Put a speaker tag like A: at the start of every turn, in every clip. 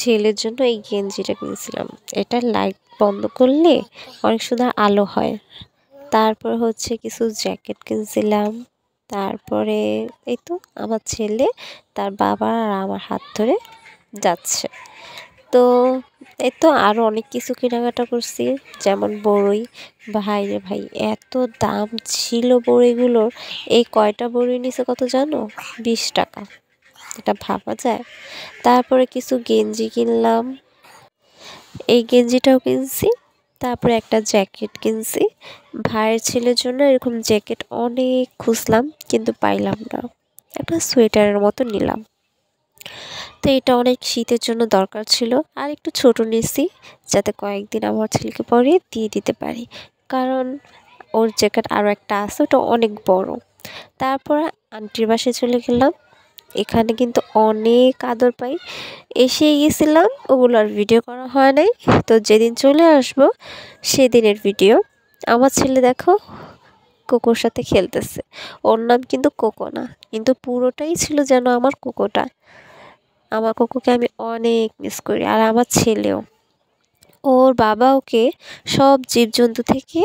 A: ছেলের জন্য এই গেঞ্জিটা কিনছিলাম। এটা লাইট বন্ধ করলে অনেক সুন্দর আলো হয়। তারপর হচ্ছে কিছু জ্যাকেট কিনছিলাম। তারপরে এই তো আমার ছেলে তার বাবা আর আমার হাত ধরে যাচ্ছে। তো এই তো আরও অনেক কিছু কেনাকাটা করছি, যেমন বড়ই। ভাই রে ভাই, এত দাম ছিল বড়িগুলোর। এই কয়টা বড়ি নিছে কত জানো? 20 টাকা। এটা ভাবা যায়। তারপরে কিছু গেঞ্জি কিনলাম, এই গেঞ্জিটাও কিনছি। তারপরে একটা জ্যাকেট কিনছি। ভাইয়ের ছেলের জন্য এরকম জ্যাকেট অনেক খুঁজলাম কিন্তু পাইলাম না, একটা সোয়েটারের মতো নিলাম। তো এটা অনেক শীতের জন্য দরকার ছিল। আর একটু ছোট নিছি যাতে কয়েকদিন আমার ছেলেকে পরে দিয়ে দিতে পারি, কারণ ওর জ্যাকেট আরও একটা আছে, ওটা অনেক বড়। তারপর আন্টির বাসায় চলে গেলাম। এখানে কিন্তু অনেক আদর পাই। এসে গেছিলাম, ওগুলো আর ভিডিও করা হয় নাই। তো যেদিন চলে আসব সেদিনের ভিডিও। আমার ছেলে দেখো কোকোর সাথে খেলতেছে। ওর নাম কিন্তু কোকো না, কিন্তু পুরোটাই ছিল যেন আমার কোকোটা। আমার কোকোকে আমি অনেক মিস করি, আর আমার ছেলেও। ওর বাবা ওকে সব জীবজন্তু থেকে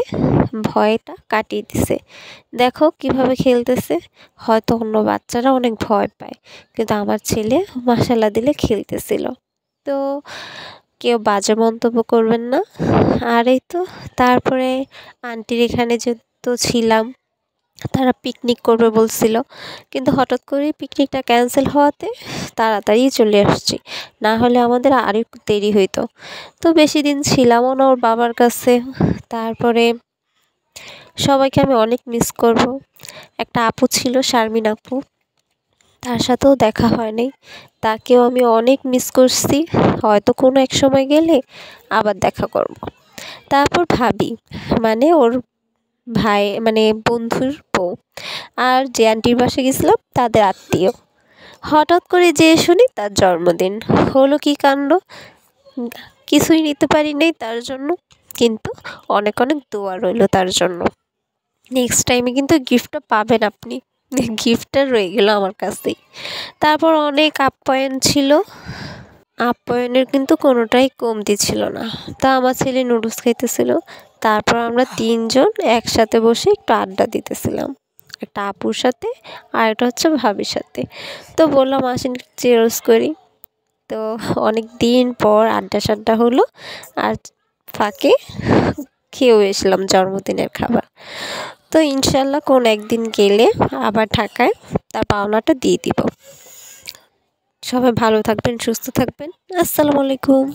A: ভয়টা কাটিয়ে দিছে। দেখো কিভাবে খেলতেছে। হয়তো অন্য বাচ্চারা অনেক ভয় পায়, কিন্তু আমার ছেলে মাশাল্লাহ দিলে খেলতেছিল। তো কেউ বাজে মন্তব্য করবেন না। আর এই তো তারপরে আন্টির এখানে যেহেতু ছিলাম, তারা পিকনিক করবে বলছিল, কিন্তু হঠাৎ করেই পিকনিকটা ক্যান্সেল হওয়াতে তাড়াতাড়ি চলে আসছি, না হলে আমাদের আরও একটু দেরি হইতো। তো বেশি দিন ছিলামও না ওর বাবার কাছে। তারপরে সবাইকে আমি অনেক মিস করব। একটা আপু ছিল, শারমিন আপু, তার সাথেও দেখা হয় নাই, তাকেও আমি অনেক মিস করছি। হয়তো কোনো এক সময় গেলে আবার দেখা করব। তারপর ভাবি, মানে ওর ভাই, মানে বন্ধুর বউ, আর যে আন্টির বাসায় গেছিলাম তাদের আত্মীয়। হঠাৎ করে যেয়ে শুনি তার জন্মদিন। হলো কি কাণ্ড! কিছুই নিতে পারি নাই তার জন্য, কিন্তু অনেক অনেক দোয়া রইল তার জন্য। নেক্সট টাইমে কিন্তু গিফটটা পাবেন আপনি। গিফটটা রয়ে গেল আমার কাছেই। তারপর অনেক আপ্যায়ন ছিল, আপ্যায়নের কিন্তু কোনোটাই কমতি ছিল না। তা আমার ছেলে নুডলস খাইতেছিল। তারপর আমরা তিনজন একসাথে বসে একটু আড্ডা দিতেছিলাম, একটা আপুর সাথে আর একটা হচ্ছে ভাবির সাথে। তো বললাম আসেন চিয়ার্স করি। তো অনেক দিন পর আড্ডা সাড্ডা হলো, আর ফাঁকে খেয়েও এসলাম জন্মদিনের খাবার। তো ইনশাল্লাহ কোন একদিন গেলে আবার ঢাকায় তার পাওনাটা দিয়ে দিব। সবাই ভালো থাকবেন, সুস্থ থাকবেন। আসসালামু আলাইকুম।